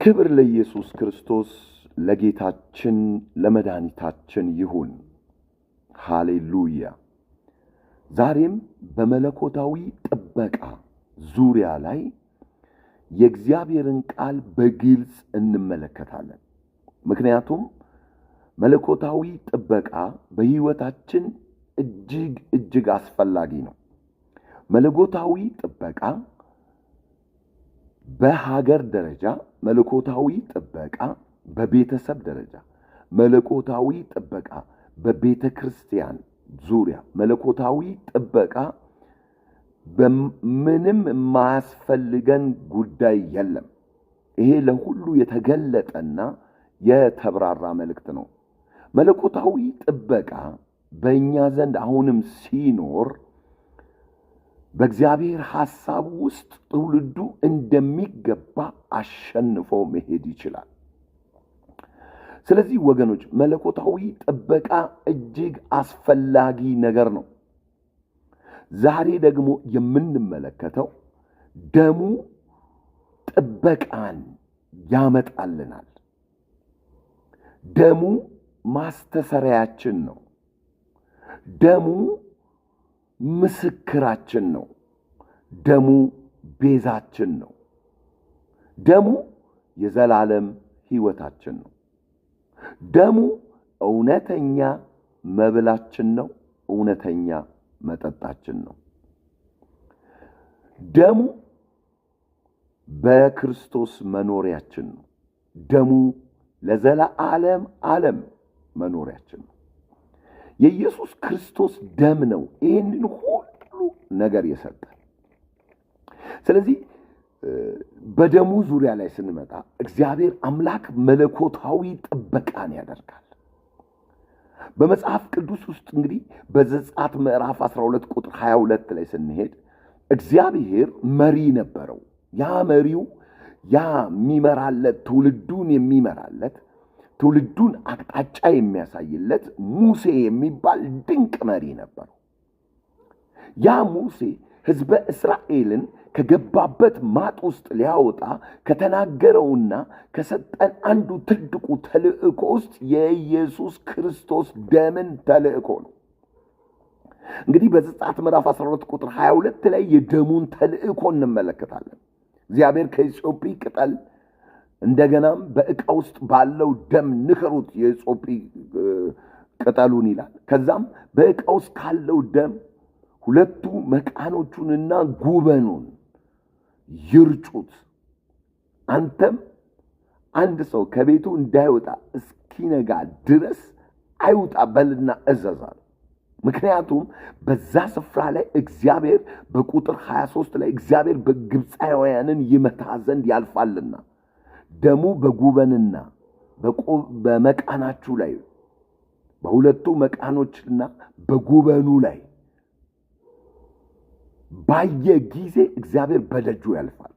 ክብር ለኢየሱስ ክርስቶስ ለጌታችን ለመድኃኒታችን ይሁን። ሃሌሉያ። ዛሬም በመለኮታዊ ጥበቃ ዙሪያ ላይ የእግዚአብሔርን ቃል በግልጽ እንመለከታለን። ምክንያቱም መለኮታዊ ጥበቃ በሕይወታችን እጅግ አስፈላጊ ነው። መለኮታዊ ጥበቃ በሀገር ደረጃ፣ መለኮታዊ ጥበቃ በቤተሰብ ደረጃ፣ መለኮታዊ ጥበቃ በቤተ ክርስቲያን ዙሪያ፣ መለኮታዊ ጥበቃ በምንም የማያስፈልገን ጉዳይ የለም። ይሄ ለሁሉ የተገለጠና የተብራራ መልእክት ነው። መለኮታዊ ጥበቃ በእኛ ዘንድ አሁንም ሲኖር በእግዚአብሔር ሐሳብ ውስጥ ትውልዱ እንደሚገባ አሸንፎ መሄድ ይችላል። ስለዚህ ወገኖች መለኮታዊ ጥበቃ እጅግ አስፈላጊ ነገር ነው። ዛሬ ደግሞ የምንመለከተው ደሙ ጥበቃን ያመጣልናል። ደሙ ማስተሰሪያችን ነው። ደሙ ምስክራችን ነው። ደሙ ቤዛችን ነው። ደሙ የዘላለም ሕይወታችን ነው። ደሙ እውነተኛ መብላችን ነው። እውነተኛ መጠጣችን ነው። ደሙ በክርስቶስ መኖሪያችን ነው። ደሙ ለዘላለም ዓለም መኖሪያችን ነው። የኢየሱስ ክርስቶስ ደም ነው ይህንን ሁሉ ነገር የሰጠን። ስለዚህ በደሙ ዙሪያ ላይ ስንመጣ እግዚአብሔር አምላክ መለኮታዊ ጥበቃን ያደርጋል። በመጽሐፍ ቅዱስ ውስጥ እንግዲህ በዘጸአት ምዕራፍ 12 ቁጥር 22 ላይ ስንሄድ እግዚአብሔር መሪ ነበረው። ያ መሪው የሚመራለት ትውልዱን የሚመራለት ትውልዱን አቅጣጫ የሚያሳይለት ሙሴ የሚባል ድንቅ መሪ ነበረው። ያ ሙሴ ሕዝበ እስራኤልን ከገባበት ማጥ ውስጥ ሊያወጣ ከተናገረውና ከሰጠን አንዱ ትልቁ ተልእኮ ውስጥ የኢየሱስ ክርስቶስ ደምን ተልእኮ ነው። እንግዲህ በዘጸአት ምዕራፍ 12 ቁጥር 22 ላይ የደሙን ተልእኮ እንመለከታለን። እግዚአብሔር ከኢሶጲ ቅጠል እንደገናም በዕቃ ውስጥ ባለው ደም ንከሩት የኢሶጲ ቅጠሉን ይላል። ከዛም በዕቃ ውስጥ ካለው ደም ሁለቱ መቃኖቹንና ጉበኑን ይርጩት። አንተም አንድ ሰው ከቤቱ እንዳይወጣ እስኪነጋ ድረስ አይውጣ በልና እዘዛል። ምክንያቱም በዛ ስፍራ ላይ እግዚአብሔር በቁጥር 23 ላይ እግዚአብሔር በግብፃውያንን ይመታ ዘንድ ያልፋልና ደሙ በጉበንና በመቃናችሁ ላይ በሁለቱ መቃኖችና በጉበኑ ላይ ባየ ጊዜ እግዚአብሔር በደጁ ያልፋል።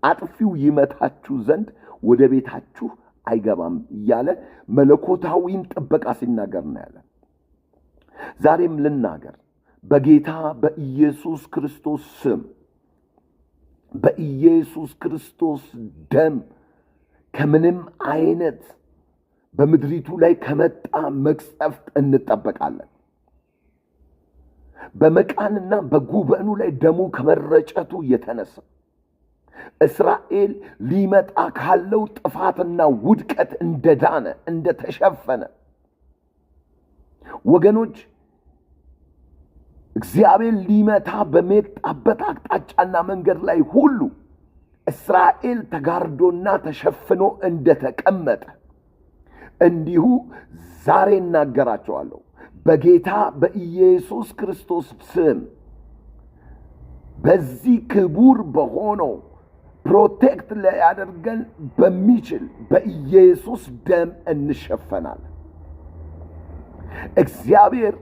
አጥፊው ይመታችሁ ዘንድ ወደ ቤታችሁ አይገባም እያለ መለኮታዊን ጥበቃ ሲናገር እናያለን። ዛሬም ልናገር፣ በጌታ በኢየሱስ ክርስቶስ ስም፣ በኢየሱስ ክርስቶስ ደም ከምንም አይነት በምድሪቱ ላይ ከመጣ መቅሰፍት እንጠበቃለን። በመቃንና በጉበኑ ላይ ደሙ ከመረጨቱ የተነሳ እስራኤል ሊመጣ ካለው ጥፋትና ውድቀት እንደዳነ እንደተሸፈነ ወገኖች እግዚአብሔር ሊመታ በመጣበት አቅጣጫና መንገድ ላይ ሁሉ እስራኤል ተጋርዶና ተሸፍኖ እንደተቀመጠ እንዲሁ ዛሬ እናገራቸዋለሁ። በጌታ በኢየሱስ ክርስቶስ ስም በዚህ ክቡር በሆነው ፕሮቴክት ሊያደርገን በሚችል በኢየሱስ ደም እንሸፈናለን። እግዚአብሔር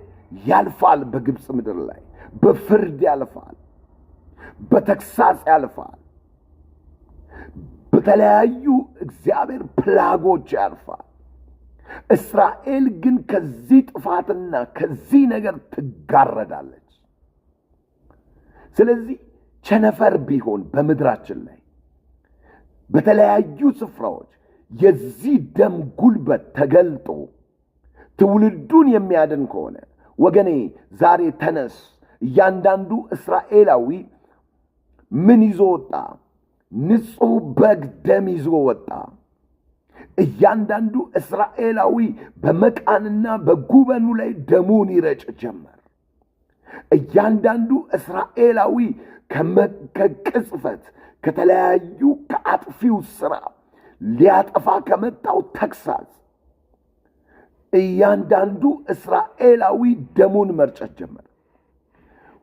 ያልፋል። በግብፅ ምድር ላይ በፍርድ ያልፋል፣ በተግሳጽ ያልፋል፣ በተለያዩ እግዚአብሔር ፕላጎች ያልፋል። እስራኤል ግን ከዚህ ጥፋትና ከዚህ ነገር ትጋረዳለች። ስለዚህ ቸነፈር ቢሆን በምድራችን ላይ በተለያዩ ስፍራዎች የዚህ ደም ጉልበት ተገልጦ ትውልዱን የሚያድን ከሆነ ወገኔ ዛሬ ተነስ። እያንዳንዱ እስራኤላዊ ምን ይዞ ወጣ? ንጹሕ በግ ደም ይዞ ወጣ። እያንዳንዱ እስራኤላዊ በመቃንና በጉበኑ ላይ ደሙን ይረጭ ጀመር። እያንዳንዱ እስራኤላዊ ከቅጽፈት ከተለያዩ ከአጥፊው ሥራ ሊያጠፋ ከመጣው ተግሣጽ እያንዳንዱ እስራኤላዊ ደሙን መርጨት ጀመር።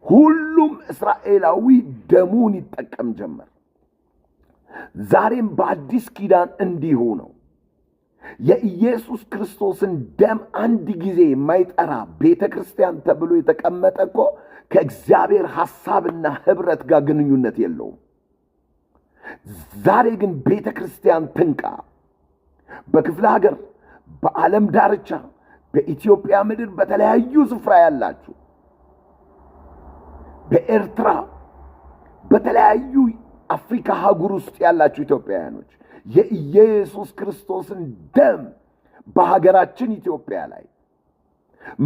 ሁሉም እስራኤላዊ ደሙን ይጠቀም ጀመር። ዛሬም በአዲስ ኪዳን እንዲሁ ነው። የኢየሱስ ክርስቶስን ደም አንድ ጊዜ የማይጠራ ቤተ ክርስቲያን ተብሎ የተቀመጠ እኮ ከእግዚአብሔር ሐሳብና ኅብረት ጋር ግንኙነት የለውም። ዛሬ ግን ቤተ ክርስቲያን ትንቃ። በክፍለ ሀገር፣ በዓለም ዳርቻ፣ በኢትዮጵያ ምድር በተለያዩ ስፍራ ያላችሁ፣ በኤርትራ፣ በተለያዩ አፍሪካ ሀገር ውስጥ ያላችሁ ኢትዮጵያውያኖች የኢየሱስ ክርስቶስን ደም በሀገራችን ኢትዮጵያ ላይ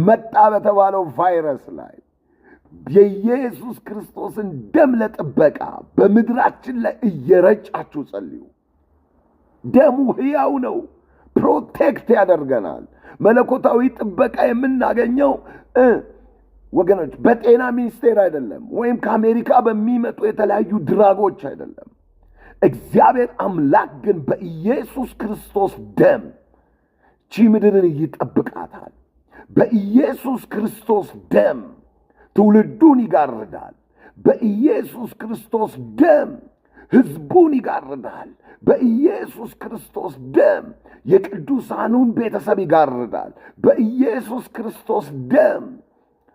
መጣ በተባለው ቫይረስ ላይ የኢየሱስ ክርስቶስን ደም ለጥበቃ በምድራችን ላይ እየረጫችሁ ጸልዩ። ደሙ ሕያው ነው፣ ፕሮቴክት ያደርገናል። መለኮታዊ ጥበቃ የምናገኘው ወገኖች በጤና ሚኒስቴር አይደለም፣ ወይም ከአሜሪካ በሚመጡ የተለያዩ ድራጎች አይደለም። እግዚአብሔር አምላክ ግን በኢየሱስ ክርስቶስ ደም ቺ ምድርን ይጠብቃታል። በኢየሱስ ክርስቶስ ደም ትውልዱን ይጋርዳል። በኢየሱስ ክርስቶስ ደም ሕዝቡን ይጋርዳል። በኢየሱስ ክርስቶስ ደም የቅዱሳኑን ቤተሰብ ይጋርዳል። በኢየሱስ ክርስቶስ ደም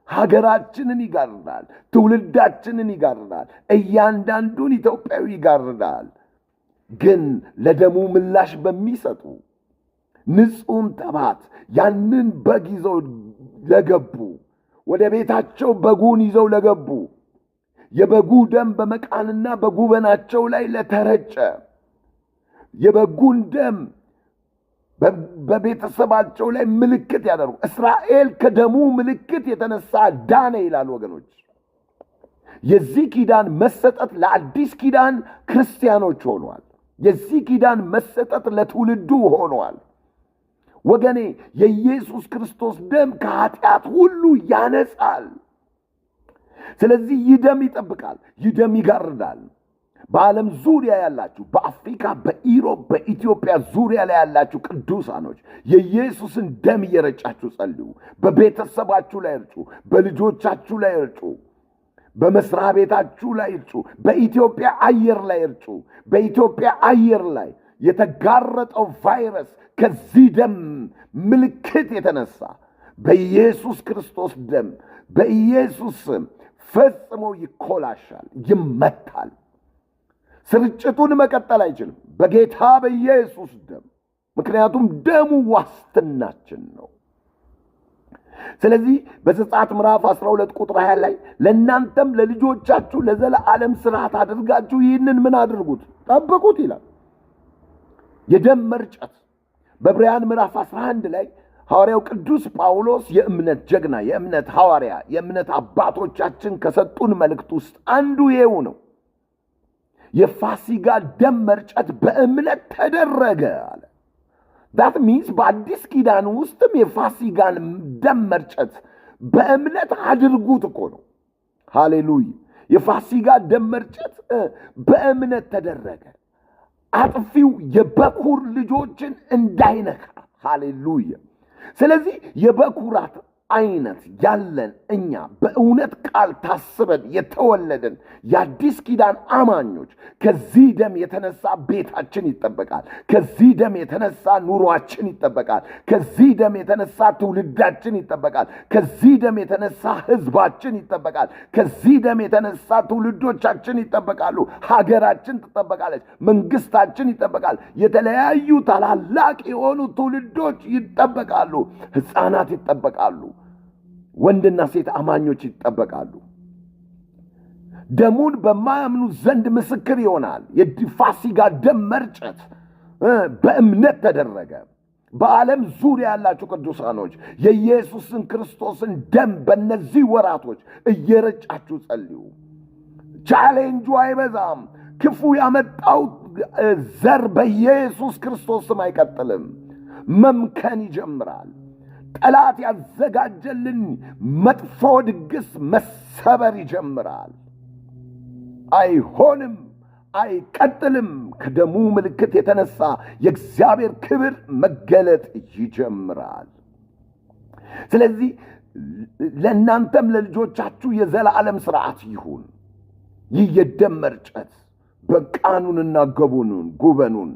ሀገራችንን ይጋርዳል። ትውልዳችንን ይጋርዳል። እያንዳንዱን ኢትዮጵያዊ ይጋርዳል። ግን ለደሙ ምላሽ በሚሰጡ ንጹሕን ተባት ያንን በግ ይዘው ለገቡ፣ ወደ ቤታቸው በጉን ይዘው ለገቡ፣ የበጉ ደም በመቃንና በጉበናቸው ላይ ለተረጨ፣ የበጉን ደም በቤተሰባቸው ላይ ምልክት ያደርጉ። እስራኤል ከደሙ ምልክት የተነሳ ዳነ ይላል ወገኖች። የዚህ ኪዳን መሰጠት ለአዲስ ኪዳን ክርስቲያኖች ሆኗል። የዚህ ኪዳን መሰጠት ለትውልዱ ሆኗል። ወገኔ የኢየሱስ ክርስቶስ ደም ከኃጢአት ሁሉ ያነጻል። ስለዚህ ይህ ደም ይጠብቃል፣ ይህ ደም ይጋርዳል። በዓለም ዙሪያ ያላችሁ፣ በአፍሪካ፣ በኢሮፕ፣ በኢትዮጵያ ዙሪያ ላይ ያላችሁ ቅዱሳኖች የኢየሱስን ደም እየረጫችሁ ጸልዩ። በቤተሰባችሁ ላይ እርጩ፣ በልጆቻችሁ ላይ እርጩ፣ በመስሪያ ቤታችሁ ላይ እርጩ፣ በኢትዮጵያ አየር ላይ እርጩ። በኢትዮጵያ አየር ላይ የተጋረጠው ቫይረስ ከዚህ ደም ምልክት የተነሳ በኢየሱስ ክርስቶስ ደም በኢየሱስ ስም ፈጽሞ ይኮላሻል፣ ይመታል። ስርጭቱን መቀጠል አይችልም በጌታ በኢየሱስ ደም። ምክንያቱም ደሙ ዋስትናችን ነው። ስለዚህ በዘጸአት ምዕራፍ 12 ቁጥር 20 ላይ ለእናንተም ለልጆቻችሁ ለዘላለም ሥርዓት አድርጋችሁ ይህንን ምን አድርጉት? ጠብቁት ይላል። የደም መርጨት በዕብራውያን ምዕራፍ 11 ላይ ሐዋርያው ቅዱስ ጳውሎስ የእምነት ጀግና፣ የእምነት ሐዋርያ፣ የእምነት አባቶቻችን ከሰጡን መልእክት ውስጥ አንዱ ይኸው ነው። የፋሲጋ ደም መርጨት በእምነት ተደረገ አለ። ዳት ሚንስ በአዲስ ኪዳን ውስጥም የፋሲጋን ደም መርጨት በእምነት አድርጉት እኮ ነው። ሃሌሉያ! የፋሲጋ ደም መርጨት በእምነት ተደረገ፣ አጥፊው የበኩር ልጆችን እንዳይነካ። ሃሌሉያ! ስለዚህ የበኩራት አይነት ያለን እኛ በእውነት ቃል ታስበን የተወለደን የአዲስ ኪዳን አማኞች ከዚህ ደም የተነሳ ቤታችን ይጠበቃል። ከዚህ ደም የተነሳ ኑሯችን ይጠበቃል። ከዚህ ደም የተነሳ ትውልዳችን ይጠበቃል። ከዚህ ደም የተነሳ ሕዝባችን ይጠበቃል። ከዚህ ደም የተነሳ ትውልዶቻችን ይጠበቃሉ። ሀገራችን ትጠበቃለች። መንግስታችን ይጠበቃል። የተለያዩ ታላላቅ የሆኑ ትውልዶች ይጠበቃሉ። ሕፃናት ይጠበቃሉ። ወንድና ሴት አማኞች ይጠበቃሉ። ደሙን በማያምኑ ዘንድ ምስክር ይሆናል። የፋሲካ ደም መርጨት በእምነት ተደረገ። በዓለም ዙሪያ ያላችሁ ቅዱሳኖች የኢየሱስን ክርስቶስን ደም በእነዚህ ወራቶች እየረጫችሁ ጸልዩ። ቻሌንጁ አይበዛም። ክፉ ያመጣው ዘር በኢየሱስ ክርስቶስ ስም አይቀጥልም። መምከን ይጀምራል። ጠላት ያዘጋጀልን መጥፎ ድግስ መሰበር ይጀምራል። አይሆንም፣ አይቀጥልም። ከደሙ ምልክት የተነሳ የእግዚአብሔር ክብር መገለጥ ይጀምራል። ስለዚህ ለእናንተም ለልጆቻችሁ የዘላለም ሥርዓት ይሁን ይህ የደም መርጨት በቃኑንና ጉበኑን።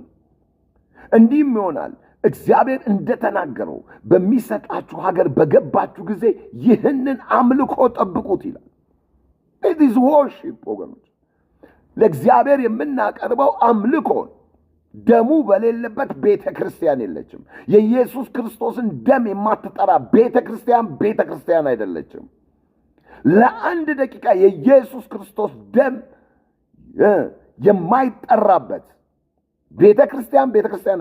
እንዲህም ይሆናል እግዚአብሔር እንደተናገረው በሚሰጣችሁ ሀገር በገባችሁ ጊዜ ይህንን አምልኮ ጠብቁት ይላል። it is worship ወገኖች፣ ለእግዚአብሔር የምናቀርበው አምልኮን። ደሙ በሌለበት ቤተ ክርስቲያን የለችም። የኢየሱስ ክርስቶስን ደም የማትጠራ ቤተ ክርስቲያን አይደለችም። ለአንድ ደቂቃ የኢየሱስ ክርስቶስ ደም የማይጠራበት ቤተ ክርስቲያን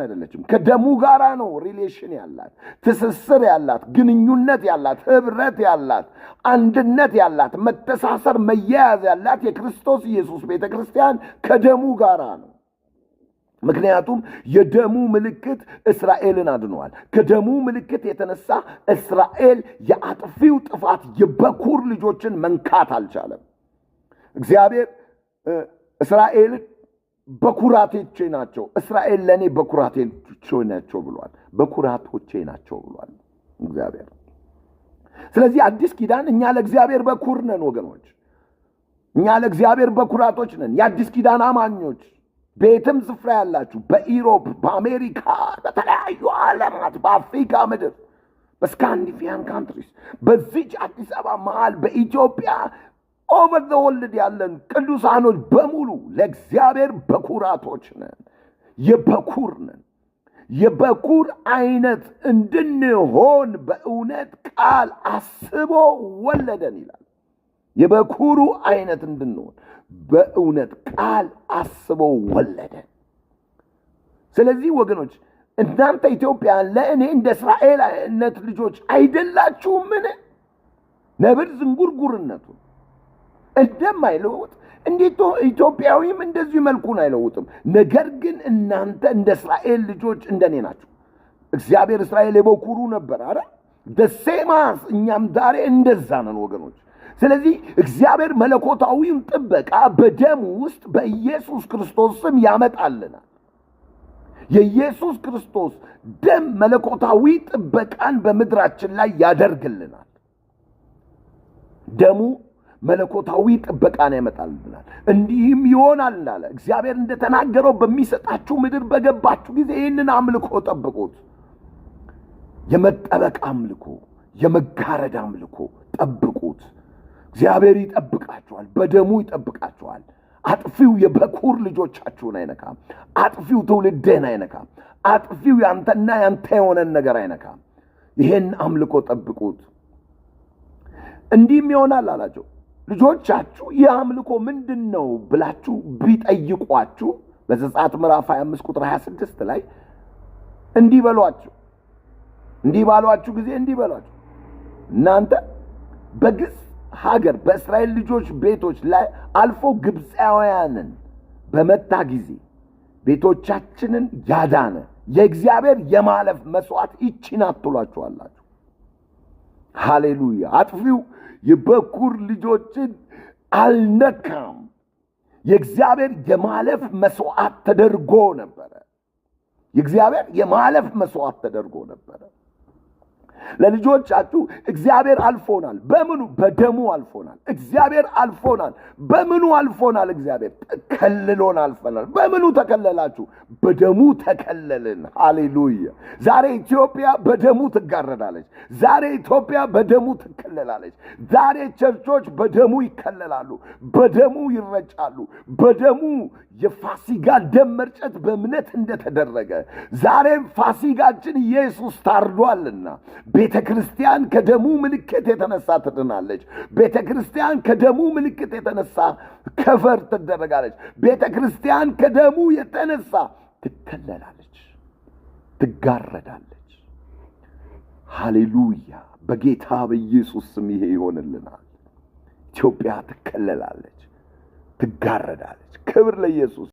አይደለችም። ከደሙ ጋራ ነው ሪሌሽን ያላት፣ ትስስር ያላት፣ ግንኙነት ያላት፣ ህብረት ያላት፣ አንድነት ያላት፣ መተሳሰር መያያዝ ያላት የክርስቶስ ኢየሱስ ቤተ ክርስቲያን ከደሙ ጋራ ነው። ምክንያቱም የደሙ ምልክት እስራኤልን አድኗል። ከደሙ ምልክት የተነሳ እስራኤል የአጥፊው ጥፋት የበኩር ልጆችን መንካት አልቻለም። እግዚአብሔር እስራኤልን በኩራቶቼ ናቸው፣ እስራኤል ለኔ በኩራቶቼ ናቸው ብሏል። በኩራቶቼ ናቸው ብሏል እግዚአብሔር። ስለዚህ አዲስ ኪዳን እኛ ለእግዚአብሔር በኩር ነን ወገኖች። እኛ ለእግዚአብሔር በኩራቶች ነን። የአዲስ ኪዳን አማኞች ቤትም ስፍራ ያላችሁ በኢሮፕ፣ በአሜሪካ፣ በተለያዩ ዓለማት፣ በአፍሪካ ምድር፣ በስካንዲኔቪያን ካንትሪስ፣ በዚች አዲስ አበባ መሃል፣ በኢትዮጵያ ኦቨር ዘ ወርልድ ያለን ቅዱሳኖች በሙሉ ለእግዚአብሔር በኩራቶች ነን። የበኩር ነን። የበኩር አይነት እንድንሆን በእውነት ቃል አስቦ ወለደን ይላል። የበኩሩ አይነት እንድንሆን በእውነት ቃል አስቦ ወለደን። ስለዚህ ወገኖች እናንተ ኢትዮጵያን ለእኔ እንደ እስራኤል አይነት ልጆች አይደላችሁምን? ነብር ዝንጉርጉርነቱን እንደማይለውጥ እንዴት ኢትዮጵያዊም እንደዚህ መልኩን አይለውጥም። ነገር ግን እናንተ እንደ እስራኤል ልጆች እንደኔ ናችሁ። እግዚአብሔር እስራኤል የበኩሩ ነበር አይደል? ደሴማስ እኛም ዛሬ እንደዛ ነን ወገኖች። ስለዚህ እግዚአብሔር መለኮታዊውን ጥበቃ በደሙ ውስጥ በኢየሱስ ክርስቶስ ስም ያመጣልናል። የኢየሱስ ክርስቶስ ደም መለኮታዊ ጥበቃን በምድራችን ላይ ያደርግልናል። ደሙ መለኮታዊ ጥበቃን ያመጣልናል። እንዲህም ይሆናል እንዳለ እግዚአብሔር እንደተናገረው በሚሰጣችሁ ምድር በገባችሁ ጊዜ ይህንን አምልኮ ጠብቁት። የመጠበቅ አምልኮ፣ የመጋረድ አምልኮ ጠብቁት። እግዚአብሔር ይጠብቃችኋል፣ በደሙ ይጠብቃችኋል። አጥፊው የበኩር ልጆቻችሁን አይነካም። አጥፊው ትውልድህን አይነካም። አጥፊው ያንተና ያንተ የሆነን ነገር አይነካም። ይሄን አምልኮ ጠብቁት። እንዲህም ይሆናል አላቸው። ልጆቻችሁ ይህ አምልኮ ምንድን ነው ብላችሁ ቢጠይቋችሁ በዘጸአት ምዕራፍ 25 ቁጥር 26 ላይ እንዲህ በሏቸው። እንዲህ ባሏችሁ ጊዜ እንዲህ በሏቸው፣ እናንተ በግብፅ ሀገር በእስራኤል ልጆች ቤቶች ላይ አልፎ ግብፃውያንን በመታ ጊዜ ቤቶቻችንን ያዳነ የእግዚአብሔር የማለፍ መስዋዕት ይህች ናት ትሏቸዋላችሁ። ሃሌሉያ! አጥፊው የበኩር ልጆችን አልነካም። የእግዚአብሔር የማለፍ መስዋዕት ተደርጎ ነበረ። የእግዚአብሔር የማለፍ መስዋዕት ተደርጎ ነበረ። ለልጆቻችሁ እግዚአብሔር አልፎናል። በምኑ? በደሙ አልፎናል። እግዚአብሔር አልፎናል። በምኑ አልፎናል? እግዚአብሔር ከልሎን አልፈናል። በምኑ ተከለላችሁ? በደሙ ተከለልን። ሃሌሉያ! ዛሬ ኢትዮጵያ በደሙ ትጋረዳለች። ዛሬ ኢትዮጵያ በደሙ ትከለላለች። ዛሬ ቸርቾች በደሙ ይከለላሉ፣ በደሙ ይረጫሉ፣ በደሙ የፋሲጋ ደም መርጨት በእምነት እንደተደረገ ዛሬም ፋሲጋችን ኢየሱስ ታርዷልና ቤተክርስቲያን ከደሙ ምልክት የተነሳ ትድናለች። ቤተክርስቲያን ከደሙ ምልክት የተነሳ ከፈር ትደረጋለች። ቤተክርስቲያን ከደሙ የተነሳ ትከለላለች፣ ትጋረዳለች። ሃሌሉያ! በጌታ በኢየሱስ ስም ይሄ ይሆንልናል። ኢትዮጵያ ትከለላለች፣ ትጋረዳለች። ክብር ለኢየሱስ።